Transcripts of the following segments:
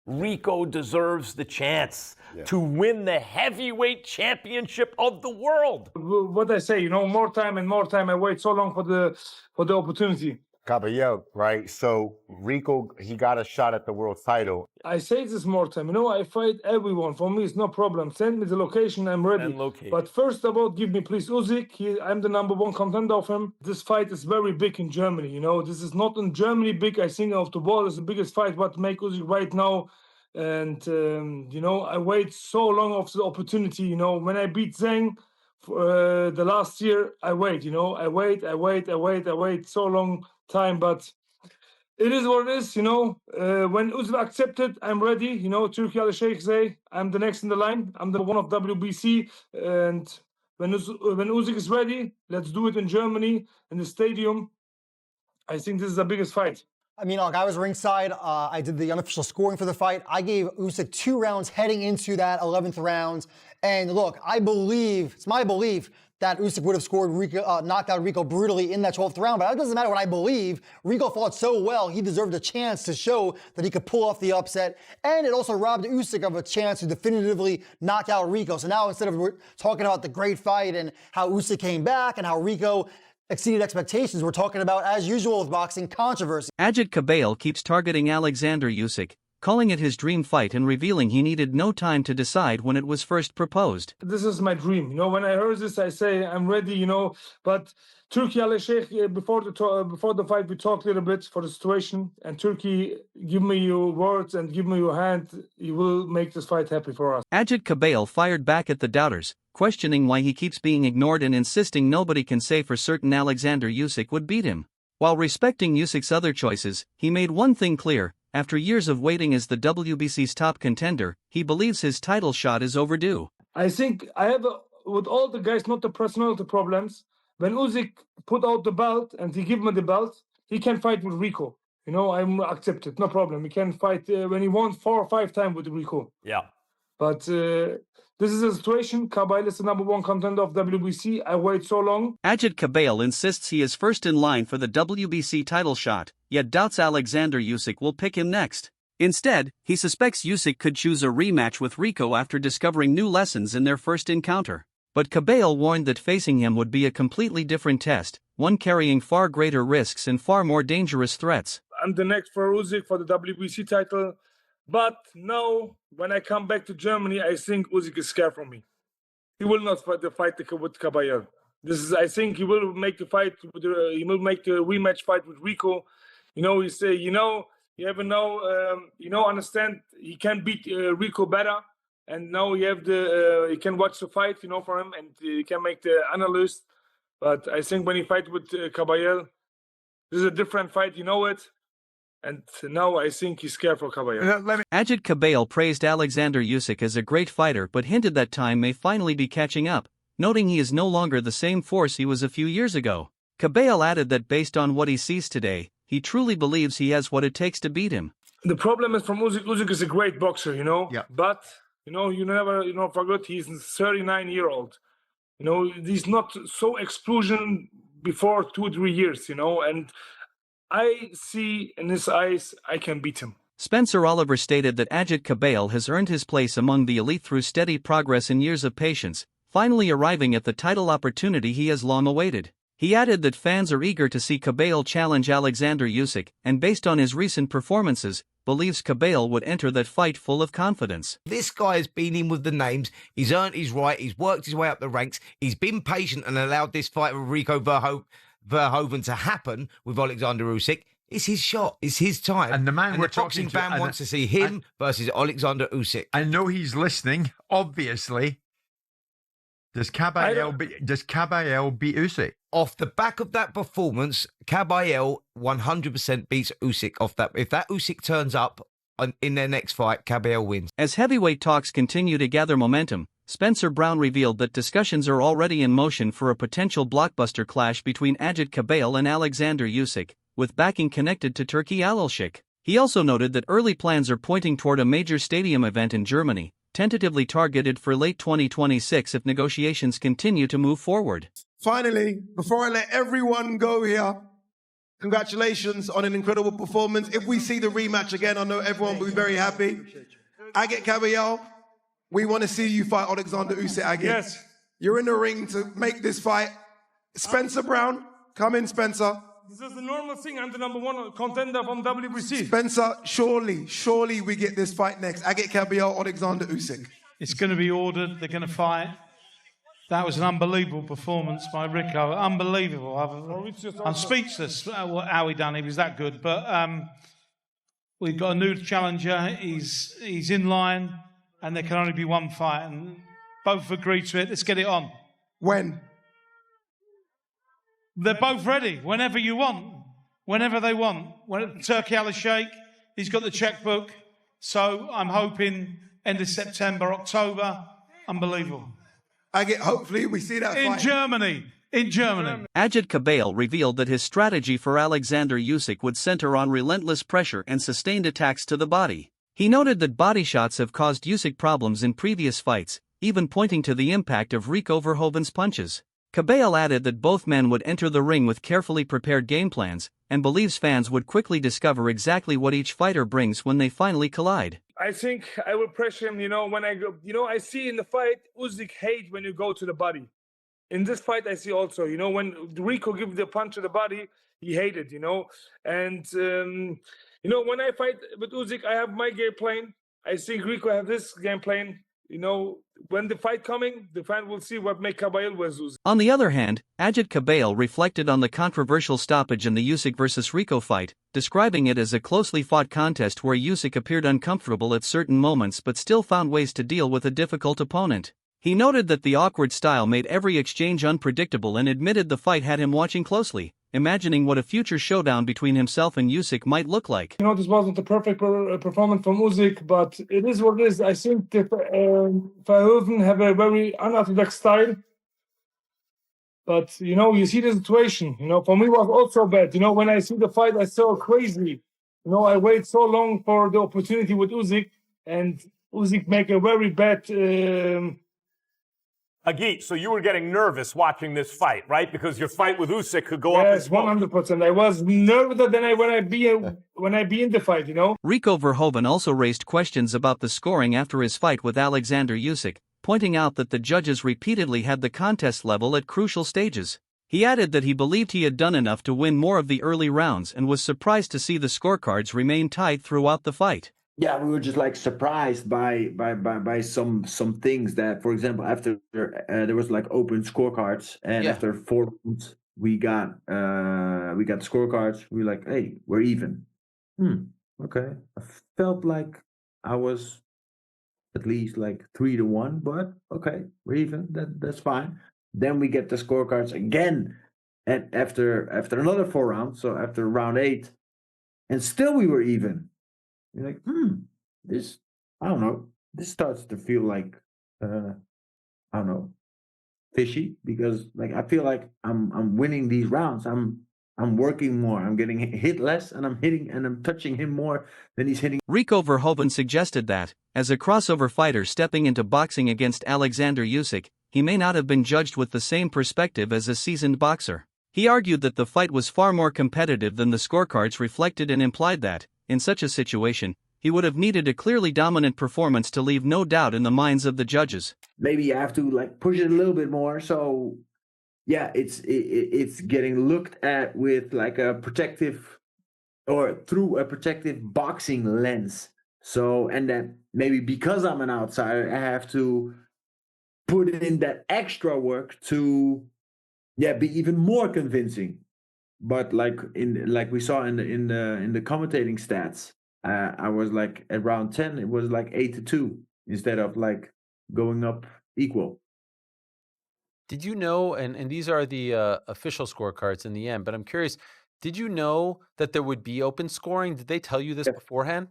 Rico deserves the chance to win the heavyweight championship of the world. What I say, more time and more time. I wait so long for the opportunity. Kabayel, right? So Rico, he got a shot at the world title. I say this more time. I fight everyone. For me, it's no problem. Send me the location. I'm ready. And location. But first of all, give me please Usyk. I'm the #1 contender of him. This fight is very big in Germany. This is not in Germany big. I think of the world is the biggest fight. What make Usyk right now? And I wait so long of the opportunity. When I beat Zhang the last year, I wait. I wait so long time, but it is what it is. When Usyk accepted, I'm ready. Turki Alalshikh say I'm the next in the line. I'm the one of WBC, and when Usyk is ready, let's do it in Germany in the stadium. I think this is the biggest fight. I mean, look, I was ringside. I did the unofficial scoring for the fight. I gave Usyk 2 rounds heading into that 11th round. And look, it's my belief that Usyk would have scored knocked out Rico brutally in that 12th round. But that doesn't matter what I believe. Rico fought so well, he deserved a chance to show that he could pull off the upset. And it also robbed Usyk of a chance to definitively knock out Rico. So now instead of talking about the great fight and how Usyk came back and how Rico exceeded expectations, we're talking about, as usual with boxing, controversy. Agit Kabayel keeps targeting Oleksandr Usyk, calling it his dream fight and revealing he needed no time to decide when it was first proposed. This is my dream. When I heard this, I say I'm ready. But Turki Alalshikh, before the fight, we talked a little bit for the situation. And Turki, give me your words and give me your hand. You will make this fight happy for us. Agit Kabayel fired back at the doubters, questioning why he keeps being ignored and insisting nobody can say for certain Oleksandr Usyk would beat him. While respecting Usyk's other choices, he made one thing clear: after years of waiting as the WBC's top contender, he believes his title shot is overdue. I think I have, with all the guys, not the personality problems. When Usyk put out the belt and he give me the belt, he can fight with Rico. I'm accepted, no problem. He can fight when he won 4 or 5 times with Rico. Yeah. But this is a situation. Kabayel is the #1 contender of WBC. I wait so long. Agit Kabayel insists he is first in line for the WBC title shot, yet doubts Oleksandr Usyk will pick him next. Instead, he suspects Usyk could choose a rematch with Rico after discovering new lessons in their first encounter. But Kabayel warned that facing him would be a completely different test, one carrying far greater risks and far more dangerous threats. I'm the next for Usyk for the WBC title. But now, when I come back to Germany, I think Usyk is scared from me. He will not fight with Kabayel. I think he will make the fight. He will make the rematch fight with Rico. He say, you ever know, understand. He can beat Rico better, and now he can watch the fight, for him, and he can make the analyst. But I think when he fight with Kabayel, this is a different fight. It. And now I think he's scared for Kabayel. Agit Kabayel praised Oleksandr Usyk as a great fighter but hinted that time may finally be catching up, noting he is no longer the same force he was a few years ago. Kabayel added that based on what he sees today, he truly believes he has what it takes to beat him. The problem is from Usyk. Usyk is a great boxer, Yeah. But, you never, forget he's 39-year-old. He's not so explosion before 2-3 years, and I see in his eyes I can beat him. Spencer Oliver stated that Agit Kabayel has earned his place among the elite through steady progress and years of patience, finally arriving at the title opportunity he has long awaited. He added that fans are eager to see Kabayel challenge Oleksandr Usyk, and based on his recent performances, believes Kabayel would enter that fight full of confidence. This guy has been in with the names, he's earned his right, he's worked his way up the ranks, he's been patient and allowed this fight with Rico Verhoeven to happen with Oleksandr Usyk. It's his shot. It's his time. And the man we're the boxing talking to, fan wants to see him versus Oleksandr Usyk. I know he's listening, obviously. Does Kabayel beat Usyk? Off the back of that performance, Kabayel 100% beats Usyk off that. If that Usyk turns up in their next fight, Kabayel wins. As heavyweight talks continue to gather momentum, Spencer Brown revealed that discussions are already in motion for a potential blockbuster clash between Agit Kabayel and Oleksandr Usyk, with backing connected to Turki Alalshikh. He also noted that early plans are pointing toward a major stadium event in Germany, tentatively targeted for late 2026 if negotiations continue to move forward. Finally, before I let everyone go here, Congratulations on an incredible performance. If we see the rematch again, I know everyone will be very happy. Agit Kabayel, we want to see you fight Oleksandr Usyk, Agit. Yes. You're in the ring to make this fight. Spencer Brown, come in, Spencer. This is the normal thing. I'm the #1 contender from WBC. Spencer, surely we get this fight next. Agit Kabayel, Oleksandr Usyk. It's going to be ordered. They're going to fight. That was an unbelievable performance by Rico. Unbelievable. I'm speechless how he done. He was that good. But we've got a new challenger. He's in line, and there can only be one fight. And both agreed to it. Let's get it on. When? They're both ready. Whenever you want. Whenever they want. Turki Alalshikh, he's got the checkbook. So I'm hoping end of September, October. Unbelievable. Hopefully we see that fight. In Germany. Agit Kabayel revealed that his strategy for Oleksandr Usyk would center on relentless pressure and sustained attacks to the body. He noted that body shots have caused Usyk problems in previous fights, even pointing to the impact of Rico Verhoeven's punches. Kabayel added that both men would enter the ring with carefully prepared game plans, and believes fans would quickly discover exactly what each fighter brings when they finally collide. I think I will pressure him, when I go, I see in the fight, Usyk hate when you go to the body. In this fight, I see also, when Rico gives the punch to the body, he hated, And, when I fight with Usyk, I have my game plan. I think Rico have this game plan. When the fight coming, the fan will see what make Kabayel was Usyk. On the other hand, Agit Kabayel reflected on the controversial stoppage in the Usyk vs Rico fight, describing it as a closely fought contest where Usyk appeared uncomfortable at certain moments but still found ways to deal with a difficult opponent. He noted that the awkward style made every exchange unpredictable and admitted the fight had him watching closely, imagining what a future showdown between himself and Usyk might look like. This wasn't the perfect performance from Usyk, but it is what it is. I think Verhoeven have a very unorthodox style. But, you see the situation. For me, it was also bad. When I see the fight, I saw crazy. I wait so long for the opportunity with Usyk, and Usyk make a very bad... Agit, so you were getting nervous watching this fight, right? Because your fight with Usyk could go up in smoke. 100%. I was nervous than when I be in the fight, Rico Verhoeven also raised questions about the scoring after his fight with Oleksandr Usyk, pointing out that the judges repeatedly had the contest level at crucial stages. He added that he believed he had done enough to win more of the early rounds and was surprised to see the scorecards remain tight throughout the fight. Yeah, we were just surprised by some things that, for example, after there was open scorecards, and after 4 rounds we got the scorecards. We were like, hey, we're even. Okay. I felt like I was at least 3-1, but okay, we're even. That's fine. Then we get the scorecards again, and after another 4 rounds, so after round 8, and still we were even. You're like, this, I don't know, this starts to feel like, I don't know, fishy, because I feel like I'm winning these rounds. I'm working more. I'm getting hit less, and I'm touching him more than he's hitting. Rico Verhoeven suggested that, as a crossover fighter stepping into boxing against Oleksandr Usyk, he may not have been judged with the same perspective as a seasoned boxer. He argued that the fight was far more competitive than the scorecards reflected and implied that, in such a situation, he would have needed a clearly dominant performance to leave no doubt in the minds of the judges. Maybe you have to push it a little bit more. So, yeah, it's getting looked at with a protective, or through a protective boxing lens. So, and that maybe because I'm an outsider, I have to put in that extra work to, be even more convincing. But we saw in the commentating stats, I was at round 10, it was 8-2 instead of going up equal. Did you know, and these are the official scorecards in the end, but I'm curious, did you know that there would be open scoring? Did they tell you this beforehand?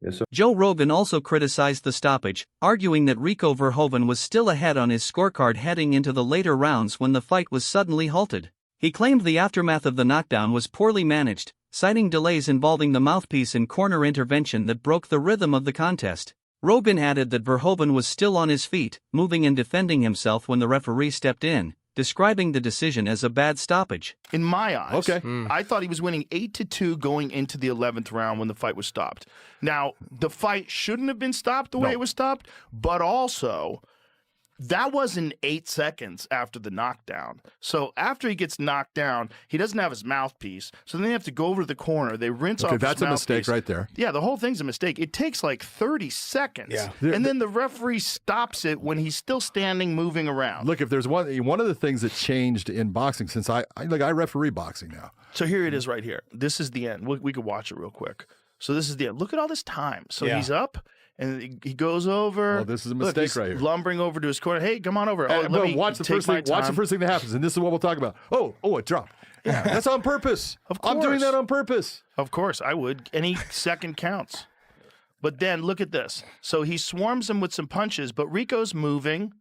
Yes, sir. Joe Rogan also criticized the stoppage, arguing that Rico Verhoeven was still ahead on his scorecard heading into the later rounds when the fight was suddenly halted. He claimed the aftermath of the knockdown was poorly managed, citing delays involving the mouthpiece and corner intervention that broke the rhythm of the contest. Rogan added that Verhoeven was still on his feet, moving and defending himself when the referee stepped in, describing the decision as a bad stoppage. In my eyes, I thought he was winning 8-2 going into the 11th round when the fight was stopped. Now, the fight shouldn't have been stopped the way it was stopped, but also that wasn't 8 seconds after the knockdown. So after he gets knocked down, he doesn't have his mouthpiece. So then they have to go over to the corner. They rinse off his mouthpiece. That's a mistake right there. Yeah, the whole thing's a mistake. It takes like 30 seconds. Yeah. And then the referee stops it when he's still standing, moving around. Look, if there's one of the things that changed in boxing since I referee boxing now. So here it is right here. This is the end. We could watch it real quick. So this is the end. Look at all this time. So he's up. And he goes over. Oh, this is a mistake right here. Lumbering over to his corner. Hey, come on over. Watch the first thing that happens, and this is what we'll talk about. Oh, it dropped. Yeah, that's on purpose. Of course. I'm doing that on purpose. Of course, I would. Any second counts. But then look at this. So he swarms him with some punches, but Rico's moving.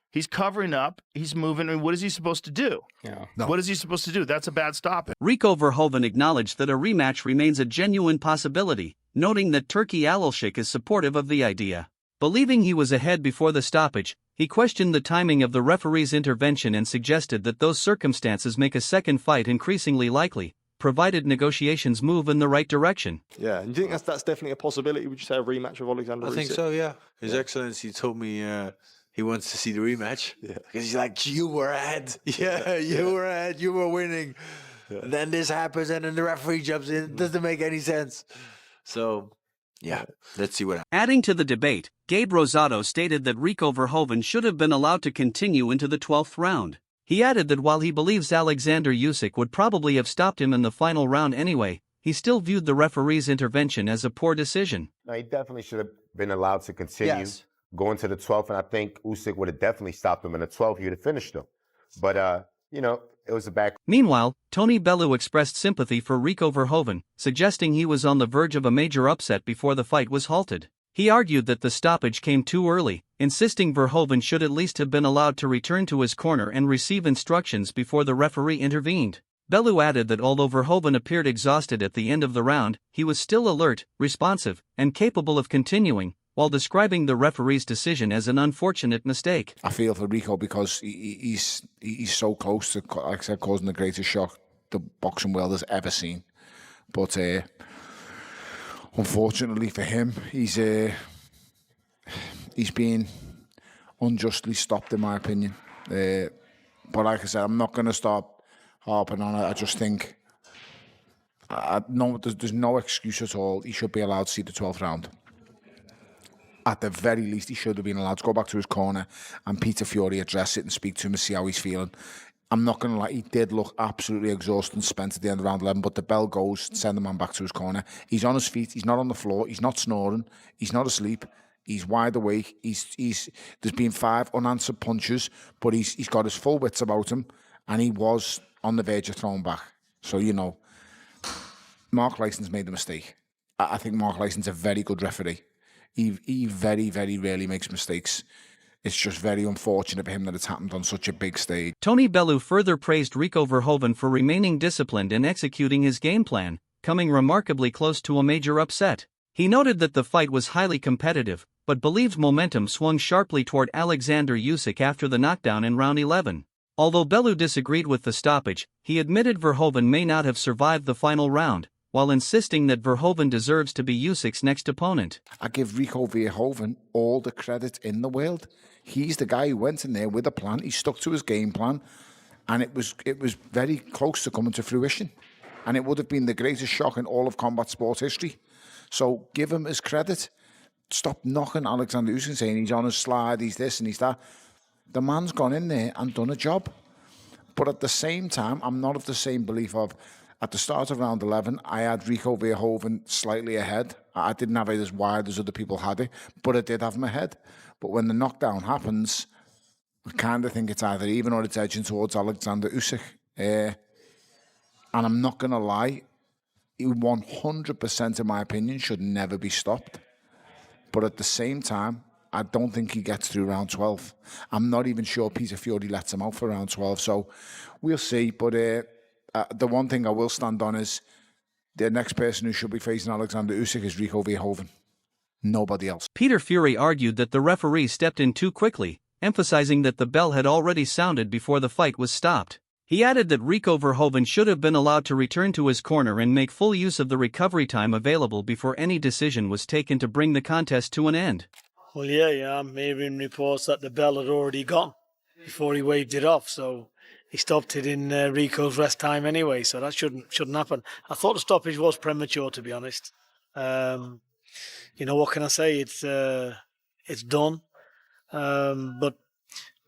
He's covering up. He's moving. And what is he supposed to do? No. What is he supposed to do? That's a bad stoppage. Rico Verhoeven acknowledged that a rematch remains a genuine possibility, noting that Turki Alalshikh is supportive of the idea. Believing he was ahead before the stoppage, he questioned the timing of the referee's intervention and suggested that those circumstances make a second fight increasingly likely, provided negotiations move in the right direction. Yeah, and do you think that's definitely a possibility? Would you say a rematch of Oleksandr Usyk? I think so, yeah. His Excellency told me he wants to see the rematch. Yeah. Because he's like, you were ahead. Yeah, you were ahead. You were winning. Yeah. And then this happens and then the referee jumps in. It doesn't make any sense. So, yeah, let's see what happens. Adding to the debate, Gabe Rosado stated that Rico Verhoeven should have been allowed to continue into the 12th round. He added that while he believes Oleksandr Usyk would probably have stopped him in the final round anyway, he still viewed the referee's intervention as a poor decision. No, he definitely should have been allowed to continue going to the 12th, and I think Usyk would have definitely stopped him in the 12th. He would have finished him. But, it was a back. Meanwhile, Tony Bellew expressed sympathy for Rico Verhoeven, suggesting he was on the verge of a major upset before the fight was halted. He argued that the stoppage came too early, insisting Verhoeven should at least have been allowed to return to his corner and receive instructions before the referee intervened. Bellew added that although Verhoeven appeared exhausted at the end of the round, he was still alert, responsive, and capable of continuing, while describing the referee's decision as an unfortunate mistake. I feel for Rico because he's so close to, like I said, causing the greatest shock the boxing world has ever seen. But unfortunately for him, he's being unjustly stopped, in my opinion. But like I said, I'm not going to stop harping on it. I just think there's no excuse at all. He should be allowed to see the 12th round. At the very least, he should have been allowed to go back to his corner and Peter Fury address it and speak to him and see how he's feeling. I'm not going to lie, he did look absolutely exhausted and spent at the end of round 11, but the bell goes, send the man back to his corner. He's on his feet, he's not on the floor, he's not snoring, he's not asleep, he's wide awake, there's been 5 unanswered punches, but he's got his full wits about him, and he was on the verge of throwing back. So, Mark Lyson's made a mistake. I think Mark Lyson's a very good referee. He very, very rarely makes mistakes. It's just very unfortunate for him that it's happened on such a big stage. Tony Bellew further praised Rico Verhoeven for remaining disciplined and executing his game plan, coming remarkably close to a major upset. He noted that the fight was highly competitive, but believed momentum swung sharply toward Oleksandr Usyk after the knockdown in round 11. Although Bellew disagreed with the stoppage, he admitted Verhoeven may not have survived the final round, while insisting that Verhoeven deserves to be Usyk's next opponent. I give Rico Verhoeven all the credit in the world. He's the guy who went in there with a plan. He stuck to his game plan, and it was very close to coming to fruition. And it would have been the greatest shock in all of combat sports history. So give him his credit. Stop knocking Oleksandr Usyk, saying he's on his slide, he's this and he's that. The man's gone in there and done a job. But at the same time, I'm not of the same belief of, at the start of round 11, I had Rico Verhoeven slightly ahead. I didn't have it as wide as other people had it, but I did have him ahead. But when the knockdown happens, I kind of think it's either even or it's edging towards Oleksandr Usyk. And I'm not going to lie, he 100%, in my opinion, should never be stopped. But at the same time, I don't think he gets through round 12. I'm not even sure Peter Fury lets him out for round 12. So we'll see. But the one thing I will stand on is the next person who should be facing Oleksandr Usyk is Rico Verhoeven. Nobody else. Peter Fury argued that the referee stepped in too quickly, emphasizing that the bell had already sounded before the fight was stopped. He added that Rico Verhoeven should have been allowed to return to his corner and make full use of the recovery time available before any decision was taken to bring the contest to an end. Well, yeah, I'm hearing reports that the bell had already gone before he waved it off, so he stopped it in Rico's rest time anyway, so that shouldn't happen. I thought the stoppage was premature, to be honest. What can I say? It's done. But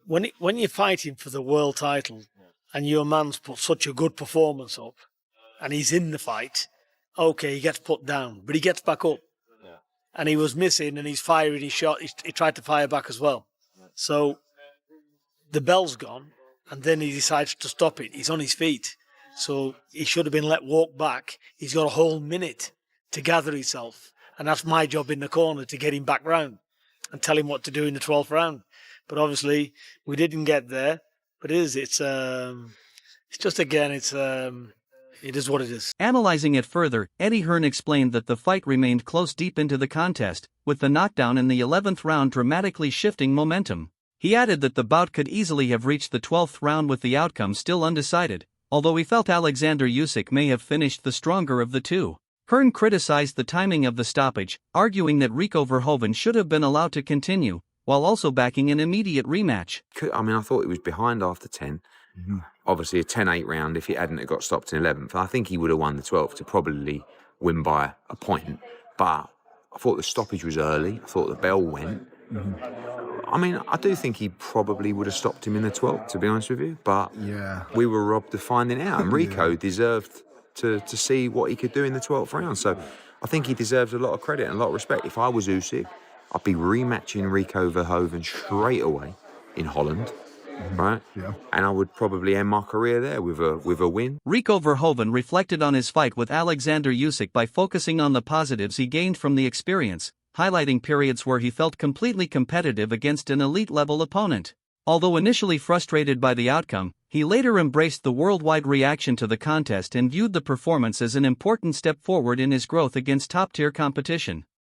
when you're fighting for the world title and your man's put such a good performance up and he's in the fight, okay, he gets put down, but he gets back up. Yeah. And he was missing and he's firing his shot. He tried to fire back as well. Yeah. So the bell's gone and then he decides to stop it. He's on his feet. So he should have been let walk back. He's got a whole minute to gather himself. And that's my job in the corner, to get him back round and tell him what to do in the 12th round. But obviously, we didn't get there. But it is what it is. Analyzing it further, Eddie Hearn explained that the fight remained close deep into the contest, with the knockdown in the 11th round dramatically shifting momentum. He added that the bout could easily have reached the 12th round with the outcome still undecided, although he felt Oleksandr Usyk may have finished the stronger of the two. Hearn criticized the timing of the stoppage, arguing that Rico Verhoeven should have been allowed to continue, while also backing an immediate rematch. I thought he was behind after 10. Mm-hmm. Obviously, a 10-8 round, if he hadn't have got stopped in 11th, I think he would have won the 12th to probably win by a point. But I thought the stoppage was early. I thought the bell went. Mm-hmm. I do think he probably would have stopped him in the 12th, to be honest with you. But we were robbed of finding out. And Rico deserved to see what he could do in the 12th round. So I think he deserves a lot of credit and a lot of respect. If I was Usyk, I'd be rematching Rico Verhoeven straight away in Holland, right? Yeah. And I would probably end my career there with a win. Rico Verhoeven reflected on his fight with Oleksandr Usyk by focusing on the positives he gained from the experience, highlighting periods where he felt completely competitive against an elite-level opponent. Although initially frustrated by the outcome, he later embraced the worldwide reaction to the contest and viewed the performance as an important step forward in his growth against top-tier competition.